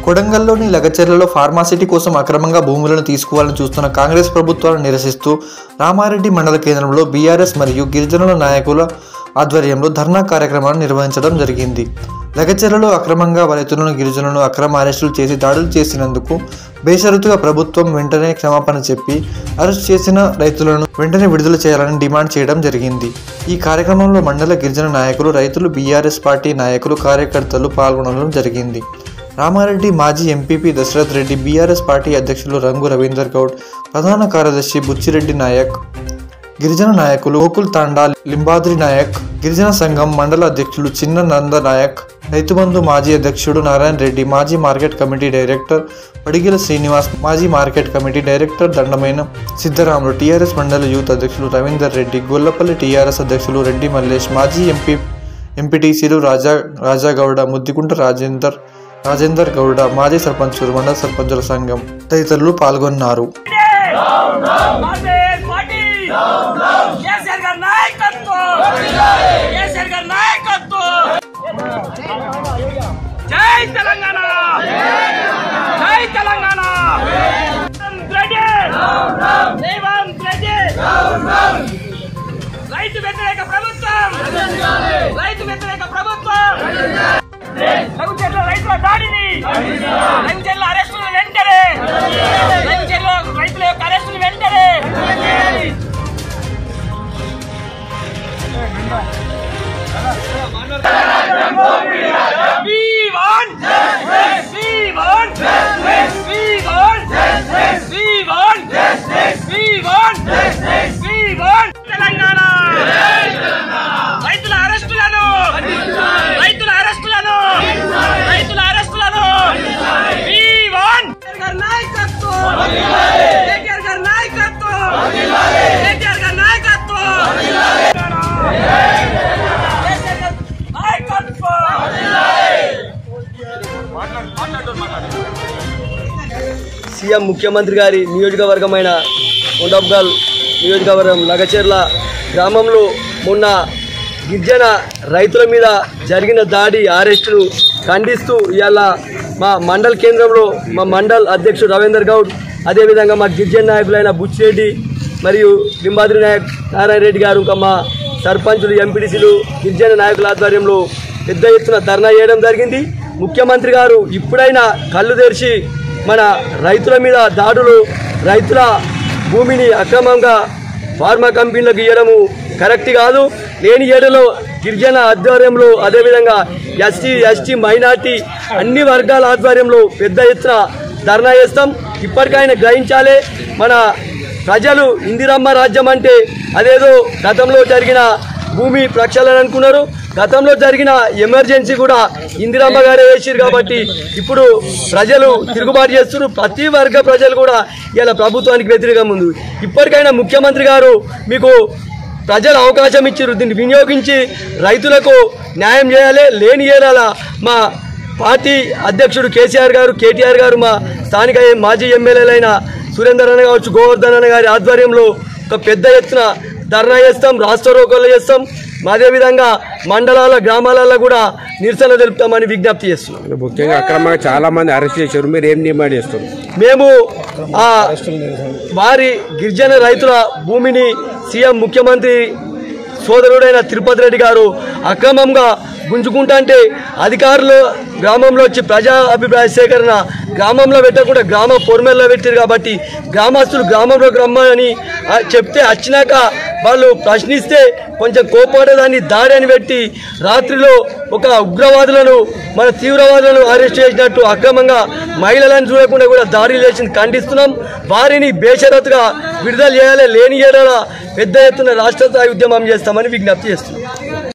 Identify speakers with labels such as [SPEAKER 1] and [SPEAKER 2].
[SPEAKER 1] కొడంగల్లోని లగచెర్లలో pharma city కోసం అక్రమంగా భూములను తీసుకోవాలని చూస్తున్న కాంగ్రెస్ ప్రభుత్వాలను నిరసిస్తూ రామారెడ్డి మండల కేంద్రంలో బీఆర్ఎస్ మరియు గిరిజనుల నాయకుల ఆధ్వర్యంలో ధర్నా కార్యక్రమాన్ని నిర్వహించడం జరిగింది. లగచెర్లలో అక్రమంగా రైతులను గిరిజనులను అక్రమ అరెస్టులు చేసి దాడులు చేసినందుకు బేషరతుగా ప్రభుత్వం వెంటనే క్షమాపణ చెప్పి అరెస్ట్ చేసిన రైతులను వెంటనే విడుదల చేయాలని డిమాండ్ చేయడం జరిగింది. ఈ కార్యక్రమంలో మండల గిరిజన నాయకులు, రైతులు, బీఆర్ఎస్ పార్టీ నాయకులు, కార్యకర్తలు పాల్గొనడం జరిగింది. రామారెడ్డి మాజీ MPP Dashrath Reddy, BRS party అధ్యక్షులు రంగు రవీందర్ గౌడ్, ప్రధాన కార్యదర్శి బుచ్చిరెడ్డి నాయక్, గిరిజన నాయకులు గోకుల్ తాండా, లింబాద్రి నాయక్, గిరిజన సంఘం మండల అధ్యక్షులు చిన్న నంద నాయక్, రైతుబంధు మాజీ అధ్యక్షుడు నారాయణ రెడ్డి, మాజీ market committee director Padigila Srinivas, మాజీ మార్కెట్ కమిటీ డైరెక్టర్ దండమైన సిద్ధరాములు, టీఆర్ఎస్ మండల యూత్ అధ్యక్షులు రవీందర్ రెడ్డి, గొల్లపల్లి టీఆర్ఎస్ అధ్యక్షులు రెడ్డి మల్లేష్, మాజీ ఎంపీటీసీలు రాజాగౌడ, ముద్దికుంట రాజేందర్ గౌడ, మాజీ సర్పంచులు, మండల సర్పంచుల సంఘం తదితరులు పాల్గొన్నారు.
[SPEAKER 2] జై తెలంగాణ, జై తెలంగాణ. రైతు వ్యతిరేక ప్రభుత్వం, రైతు వ్యతిరేక ప్రభుత్వం. లగచెర్ల రైతుల దాడిని, లగచెర్ల అరెస్టులు వెంటనే, లగచెర్ల రైతుల యొక్క అరెస్టులు వెంటనే. తెలంగాణ రైతుల అరెస్టులను, రైతుల అరెస్టులను, రైతుల అరెస్టులను. నాయకత్వం, కేటీఆర్ గారి నాయకత్వం, కేటీఆర్ గారి నాయకత్వం.
[SPEAKER 3] సీఎం ముఖ్యమంత్రి గారి నియోజకవర్గమైన కొండబ్గల్ నియోజకవర్గం లగచెర్ల గ్రామంలో మొన్న గిరిజన రైతుల మీద జరిగిన దాడి, అరెస్టును ఖండిస్తూ ఇవాళ మా మండల్ కేంద్రంలో మా మండల్ అధ్యక్షుడు రవీందర్ గౌడ్, అదేవిధంగా మా గిరిజన నాయకులైన బుచ్చిరెడ్డి మరియు లింబాద్రి నారాయణ రెడ్డి గారు, ఇంకా మా సర్పంచులు, ఎంపీటీసీలు, గిరిజన నాయకుల ఆధ్వర్యంలో పెద్ద ఎత్తున ధర్నా చేయడం జరిగింది. ముఖ్యమంత్రి గారు ఇప్పుడైనా కళ్ళు తెరిచి మన రైతుల మీద దాడులు, రైతుల భూమిని అక్రమంగా ఫార్మా కంపెనీలకు ఇవ్వడము కరెక్ట్ కాదు. లేని ఏడలో గిరిజన ఆధ్వర్యంలో, అదేవిధంగా ఎస్టీ మైనార్టీ అన్ని వర్గాల ఆధ్వర్యంలో పెద్ద ఎత్తున ధర్నా చేస్తాం. ఇప్పటికైనా గ్రహించాలి, మన ప్రజలు ఇందిరమ్మ రాజ్యం అంటే అదేదో గతంలో జరిగిన భూమి ప్రక్షాళన అనుకున్నారు. గతంలో జరిగిన ఎమర్జెన్సీ కూడా ఇందిరమ్మ గారే వేసారు కాబట్టి ఇప్పుడు ప్రజలు తిరుగుబాటు చేస్తున్నారు. ప్రతి వర్గ ప్రజలు కూడా ఇలా ప్రభుత్వానికి వ్యతిరేకంగా ఉంది. ఇప్పటికైనా ముఖ్యమంత్రి గారు మీకు ప్రజలు అవకాశం ఇచ్చారు, దీన్ని వినియోగించి రైతులకు న్యాయం చేయాలి. లేని ఏరాల మా పార్టీ అధ్యక్షుడు కేటీఆర్ గారు, మా స్థానిక మాజీ ఎమ్మెల్యేలైన సురేందర్ అన్న కావచ్చు, గోవర్ధన్ అన్న గారి ఆధ్వర్యంలో ఒక పెద్ద ఎత్తున ధర్నా చేస్తాం, రాష్ట్ర రోకోలు చేస్తాం. అదేవిధంగా మండలాల, గ్రామాలలో కూడా నిరసన తెలుపుతామని విజ్ఞప్తి చేస్తున్నాం.
[SPEAKER 4] ముఖ్యంగా అక్రమంగా చాలా మంది అరెస్ట్ చేశారు, మీరు ఏం డిమాండ్ చేస్తారు?
[SPEAKER 3] మేము వారి గిరిజన రైతుల భూమిని సీఎం ముఖ్యమంత్రి సోదరుడైన తిరుపతి రెడ్డి గారు అక్రమంగా గుంజుకుంటా అధికారులు గ్రామంలో వచ్చి ప్రజా అభిప్రాయ సేకరణ గ్రామంలో పెట్టకుండా గ్రామ పొర్మెల్లో పెట్టారు కాబట్టి గ్రామస్తులు గ్రామంలోకి రమ్మని చెప్తే వచ్చినాక వాళ్ళు ప్రశ్నిస్తే కొంచెం కోపడేదాన్ని దాడి అని పెట్టి రాత్రిలో ఒక ఉగ్రవాదులను, మన తీవ్రవాదులను అరెస్ట్ చేసినట్టు అక్రమంగా మహిళలను చూడకుండా కూడా దాడులు చేసింది ఖండిస్తున్నాం. వారిని బేషరతుగా విడుదల చేయాలి. లేని ఏడాల పెద్ద ఎత్తున రాష్ట్ర స్థాయి ఉద్యమం చేస్తామని విజ్ఞప్తి చేస్తున్నాం.